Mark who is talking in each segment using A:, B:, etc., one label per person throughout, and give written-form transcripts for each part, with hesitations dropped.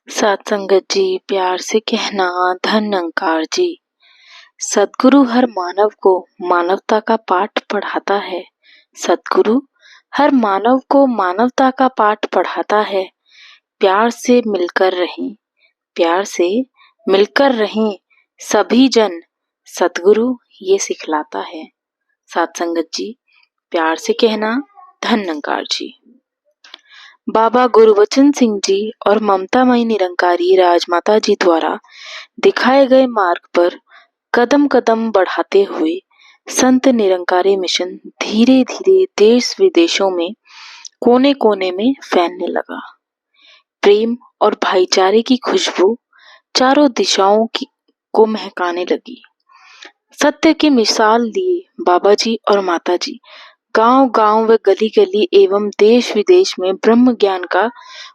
A: सत्संगत जी, प्यार से कहना धन निरंकार जी। सद्गुरु हर मानव को मानवता का पाठ पढ़ाता है। सद्गुरु हर मानव को मानवता का पाठ पढ़ाता है। प्यार से मिलकर रहें, प्यार से मिलकर रहें सभी जन, सद्गुरु ये सिखलाता है। सत्संगत जी, प्यार से कहना धन निरंकार जी। बाबा गुरबचन सिंह जी और ममतामयी निरंकारी राजमाता जी द्वारा दिखाए गए मार्ग पर कदम कदम बढ़ाते हुए संत निरंकारी मिशन धीरे धीरे देश विदेशों में कोने कोने में फैलने लगा। प्रेम और भाईचारे की खुशबू चारों दिशाओं को महकाने लगी। सत्य की मिसाल लिए बाबा जी और माता जी गांव गांव व गली गली एवं देश विदेश में ब्रह्म ज्ञान का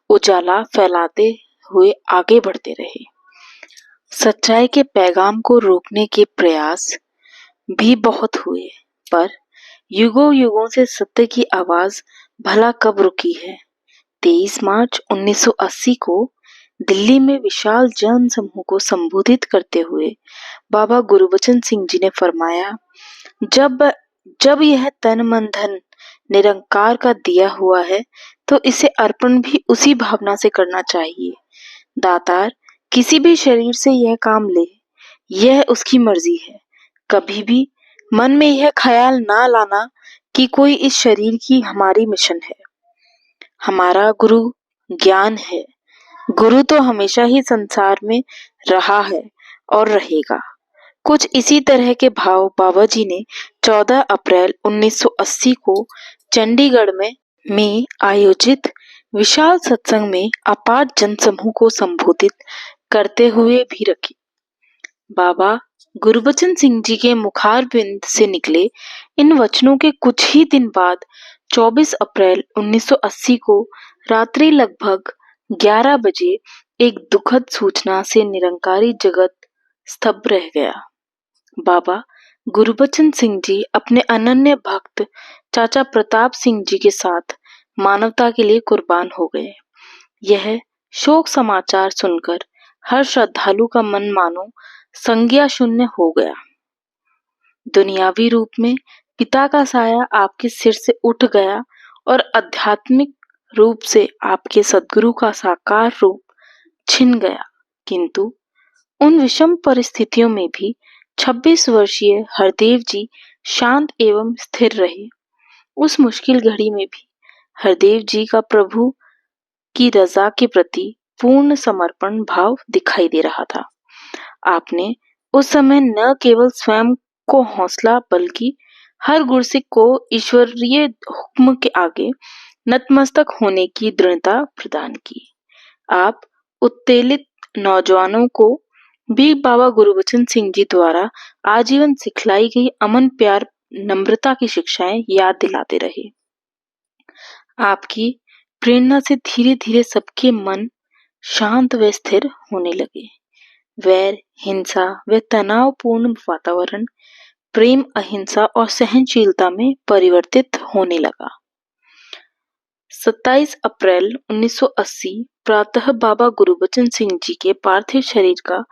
A: उजाला फैलाते हुए आगे बढ़ते रहे। सच्चाई के पैगाम को रोकने के प्रयास भी बहुत हुए, पर युगों युगों से सत्य की आवाज भला कब रुकी है। 23 मार्च 1980 को दिल्ली में विशाल जन समूह को संबोधित करते हुए बाबा गुरबचन सिंह जी ने फरमाया, जब यह तन मन धन निरंकार का दिया हुआ है तो इसे अर्पण भी उसी भावना से करना चाहिए। दातार किसी भी शरीर से यह काम ले, यह उसकी मर्जी है। कभी भी मन में यह ख्याल ना लाना कि कोई इस शरीर की हमारी मिशन है। हमारा गुरु ज्ञान है। गुरु तो हमेशा ही संसार में रहा है और रहेगा। कुछ इसी तरह के भाव बाबा जी ने 14 अप्रैल 1980 को चंडीगढ़ में आयोजित विशाल सत्संग में अपार जनसमूह को संबोधित करते हुए भी रखी। बाबा गुरबचन सिंह जी के मुखारबिंद से निकले इन वचनों के कुछ ही दिन बाद 24 अप्रैल 1980 को रात्रि लगभग 11 बजे एक दुखद सूचना से निरंकारी जगत स्तब्ध रह गया। बाबा गुरबचन सिंह जी अपने अनन्य भक्त चाचा प्रताप सिंह जी के साथ मानवता के लिए कुर्बान हो गए। यह शोक समाचार सुनकर हर श्रद्धालु का मन मानो संज्ञा शून्य हो गया। दुनियावी रूप में पिता का साया आपके सिर से उठ गया और आध्यात्मिक रूप से आपके सद्गुरु का साकार रूप छिन गया। किंतु उन विषम परिस्थितियों में भी 26 वर्षीय हरदेव जी शांत एवं स्थिर रहे। उस मुश्किल घड़ी में भी हरदेव जी का प्रभु की रजा के प्रति पूर्ण समर्पण भाव दिखाई दे रहा था। आपने उस समय न केवल स्वयं को हौसला बल्कि हर गुरसिक को ईश्वरीय हुक्म के आगे नतमस्तक होने की दृढ़ता प्रदान की। आप उत्तेजित नौजवानों को भी बाबा गुरबचन सिंह जी द्वारा आजीवन सिखलाई गई अमन प्यार नम्रता की शिक्षाएं याद दिलाते रहे। आपकी प्रेरणा से धीरे धीरे सबके मन शांत व स्थिर होने लगे। वैर, हिंसा व तनावपूर्ण वातावरण प्रेम, अहिंसा और सहनशीलता में परिवर्तित होने लगा। 27 अप्रैल 1980 प्रातः बाबा गुरबचन सिंह जी के पार्थिव शरीर का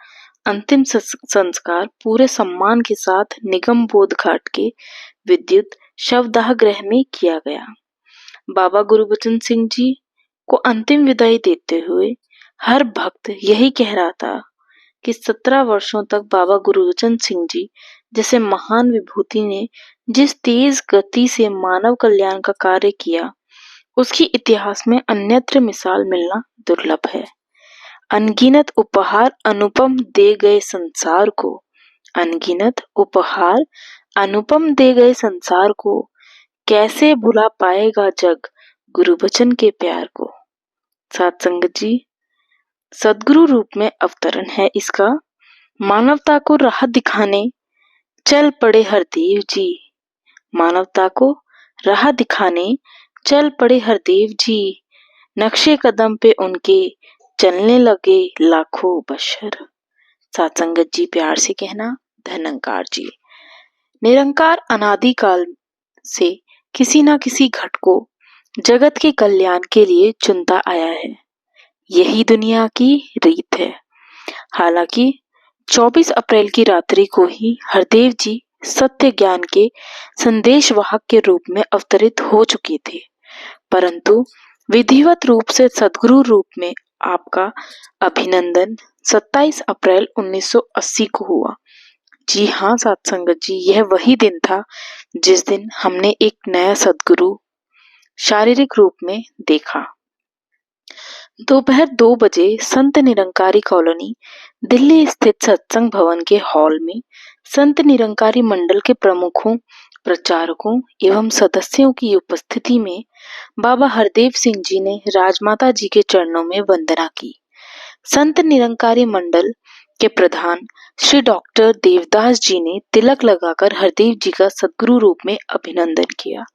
A: अंतिम संस्कार पूरे सम्मान के साथ निगम बोध घाट के विद्युत शवदाह गृह में किया गया। बाबा गुरबचन सिंह जी को अंतिम विदाई देते हुए हर भक्त यही कह रहा था कि 17 वर्षों तक बाबा गुरबचन सिंह जी जैसे महान विभूति ने जिस तेज गति से मानव कल्याण का कार्य किया, उसकी इतिहास में अन्यत्र मिसाल मिलना दुर्लभ है। अनगिनत उपहार अनुपम दे गए संसार को, अनगिनत उपहार अनुपम दे गए संसार को, कैसे भुला पाएगा जग गुरबचन के प्यार को। सत्संगत जी, सद्गुरु रूप में अवतरण है इसका। मानवता को राह दिखाने चल पड़े हरदेव जी, मानवता को राह दिखाने चल पड़े हरदेव जी, नक्शे कदम पे उनके चलने लगे लाखों बशर। सत्संगत जी, प्यार से कहना धन निरंकार जी। निरंकार अनादिकाल से किसी न किसी घट को जगत के कल्याण के लिए चुनता आया है। यही दुनिया की रीत है। हालांकि 24 अप्रैल की रात्रि को ही हरदेव जी सत्य ज्ञान के संदेशवाहक के रूप में अवतरित हो चुके थे, परंतु विधिवत रूप से सद्गुरु रूप में आपका अभिनंदन 27 अप्रैल 1980 को हुआ। जी हाँ साथ संगत जी, यह वही दिन था जिस दिन हमने एक नया सद्गुरु शारीरिक रूप में देखा। दोपहर 2 बजे संत निरंकारी कॉलोनी दिल्ली स्थित सत्संग भवन के हॉल में संत निरंकारी मंडल के प्रमुखों, प्रचारकों एवं सदस्यों की उपस्थिति में बाबा हरदेव सिंह जी ने राजमाता जी के चरणों में वंदना की। संत निरंकारी मंडल के प्रधान श्री डॉक्टर देवदास जी ने तिलक लगाकर हरदेव जी का सद्गुरु रूप में अभिनंदन किया।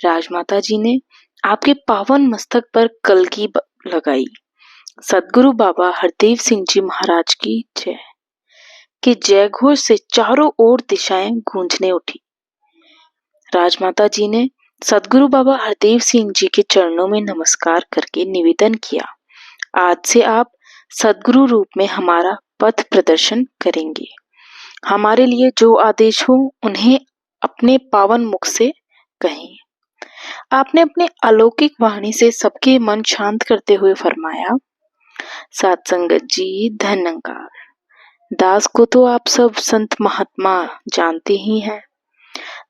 A: राजमाता जी ने आपके पावन मस्तक पर कलगी लगाई। सद्गुरु बाबा हरदेव सिंह जी महाराज की जय के जयघोष से चारों ओर दिशाएं गूंजने उठी। राजमाता जी ने सद्गुरु बाबा हरदेव सिंह जी के चरणों में नमस्कार करके निवेदन किया, आज से आप सद्गुरु रूप में हमारा पथ प्रदर्शन करेंगे। हमारे लिए जो आदेश हो उन्हें अपने पावन मुख से कहें। आपने अपने अलौकिक वाणी से सबके मन शांत करते हुए फरमाया, सात संगत जी धन्यकार। दास को तो आप सब संत महात्मा जानते ही हैं।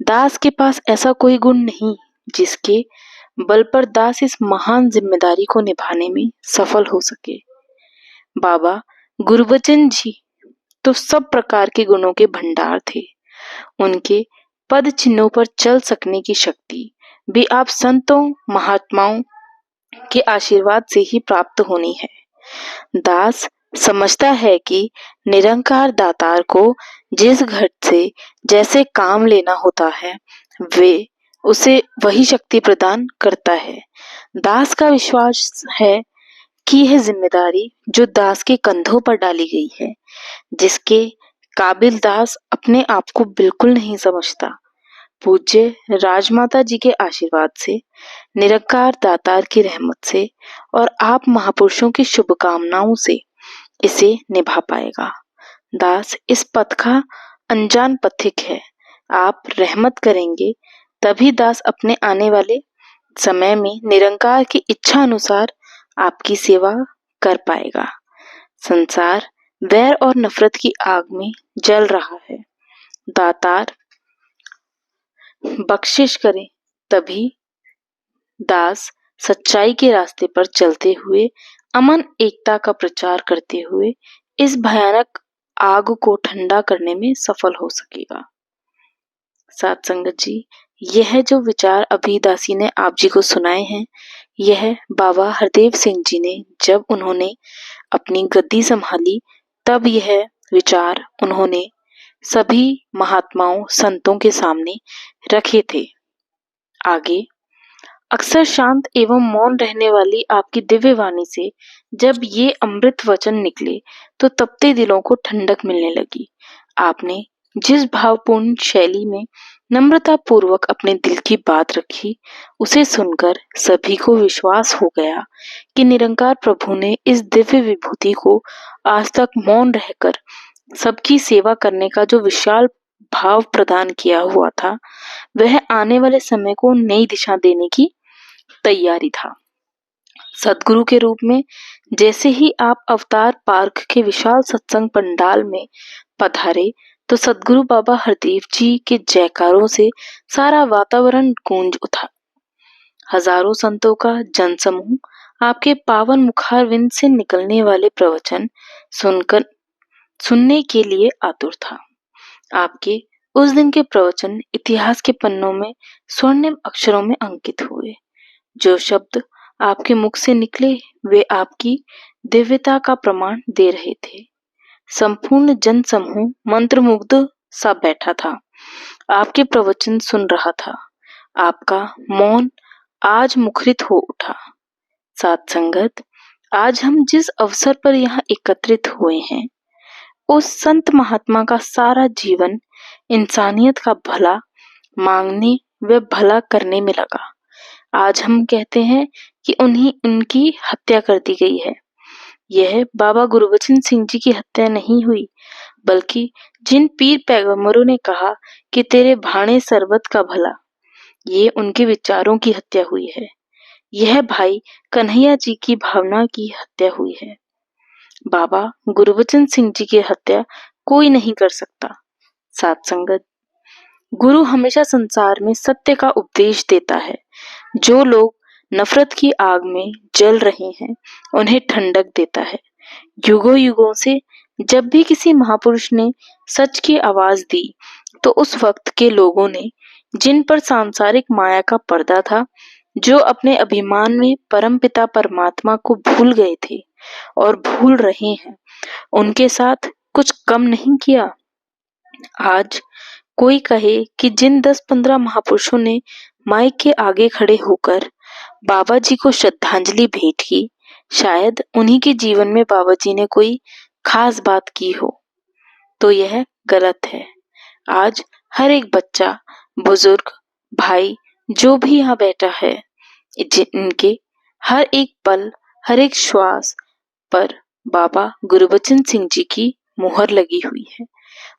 A: दास के पास ऐसा कोई गुण नहीं जिसके बल पर दास इस महान जिम्मेदारी को निभाने में सफल हो सके। बाबा गुरबचन जी तो सब प्रकार के गुणों के भंडार थे। उनके पद चिन्हों पर चल सकने की शक्ति भी आप संतों महात्माओं के आशीर्वाद से ही प्राप्त होनी है। दास समझता है कि निरंकार दातार को जिस घट से जैसे काम लेना होता है वे उसे वही शक्ति प्रदान करता है। दास का विश्वास है कि यह जिम्मेदारी जो दास के कंधों पर डाली गई है, जिसके काबिल दास अपने आप को बिल्कुल नहीं समझता, पूज्य राजमाता जी के आशीर्वाद से, निरंकार दातार की रहमत से और आप महापुरुषों की शुभकामनाओं से इसे निभा पाएगा। दास इस पथ का अनजान पथिक है। आप रहमत करेंगे तभी दास अपने आने वाले समय में निरंकार की इच्छा अनुसार आपकी सेवा कर पाएगा। संसार वैर और नफरत की आग में जल रहा है। दातार बख्शिश करें तभी दास सच्चाई के रास्ते पर चलते हुए अमन एकता का प्रचार करते हुए इस भयानक आग को ठंडा करने में सफल हो सकेगा। साथ संगत जी, यह जो विचार अभी दासी ने आप जी को सुनाए हैं, यह बाबा हरदेव सिंह जी ने जब उन्होंने अपनी गद्दी संभाली तब यह विचार उन्होंने सभी महात्माओं संतों के सामने रखे थे। आगे अक्सर शांत एवं मौन रहने वाली आपकी दिव्य वाणी से जब ये अमृत वचन निकले तो तपते दिलों को ठंडक मिलने लगी। आपने जिस भावपूर्ण शैली में नम्रता पूर्वक अपने दिल की बात रखी, उसे सुनकर सभी को विश्वास हो गया कि निरंकार प्रभु ने इस दिव्य विभूति को आज तक मौन रहकर सबकी सेवा करने का जो विशाल भाव प्रदान किया हुआ था, वह आने वाले समय को नई दिशा देने की तैयारी था। सद्गुरु के रूप में जैसे ही आप अवतार पार्क के विशाल सत्संग पंडाल में पधारे तो सद्गुरु बाबा हरदेव जी के जयकारों से सारा वातावरण गूंज उठा। हजारों संतों का जनसमूह आपके पावन मुखारविंद से निकलने वाले प्रवचन सुनने के लिए आतुर था। आपके उस दिन के प्रवचन इतिहास के पन्नों में स्वर्णिम अक्षरों में अंकित हुए। जो शब्द आपके मुख से निकले वे आपकी दिव्यता का प्रमाण दे रहे थे। संपूर्ण जनसमूह मंत्रमुग्ध सा बैठा था, आपके प्रवचन सुन रहा था। आपका मौन आज मुखरित हो उठा। साथ संगत, आज हम जिस अवसर पर यहाँ एकत्रित हुए हैं, उस संत महात्मा का सारा जीवन इंसानियत का भला मांगने व भला करने में लगा। आज हम कहते हैं कि उनकी हत्या कर दी गई है, यह बाबा गुरबचन सिंह जी की हत्या नहीं हुई, बल्कि जिन पीर पैगंबरों ने कहा कि तेरे भाणे सरबत का भला, ये उनके विचारों की हत्या हुई है। यह भाई कन्हैया जी की भावना की हत्या हुई है। बाबा गुरबचन सिंह जी की हत्या कोई नहीं कर सकता। साथ संगत, गुरु हमेशा संसार में सत्य का उपदेश देता है। जो लोग नफरत की आग में जल रहे हैं, उन्हें ठंडक देता है। युगों युगों से जब भी किसी महापुरुष ने सच की आवाज दी, तो उस वक्त के लोगों ने, जिन पर सांसारिक माया का पर्दा था, जो अपने अभिमान में परमपिता परमात्मा को भूल गए थे और भूल रहे हैं, उनके साथ कुछ कम नहीं किया। आज कोई कहे कि जिन 10-15 महापुरुषों ने माइक के आगे खड़े होकर बाबा जी को श्रद्धांजलि भेंट की, शायद उन्हीं के जीवन में बाबा जी ने कोई खास बात की हो, तो यह गलत है। आज हर एक बच्चा, बुजुर्ग, भाई, जो भी यहाँ बैठा है, जिनके हर एक पल, हर एक श्वास पर बाबा गुरबचन सिंह जी की मुहर लगी हुई है।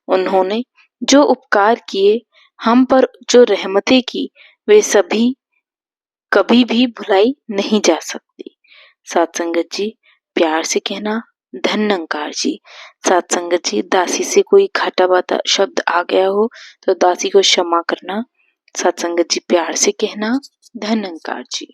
A: उन्होंने जो उपकार किए, हम पर जो रहमतें की, वे सभी कभी भी भुलाई नहीं जा सकती। साथ संगत जी, प्यार से कहना धन निरंकार जी। साथ संगत जी, दासी से कोई घाटा बाता शब्द आ गया हो तो दासी को क्षमा करना। साथ संगत जी, प्यार से कहना धन निरंकार जी।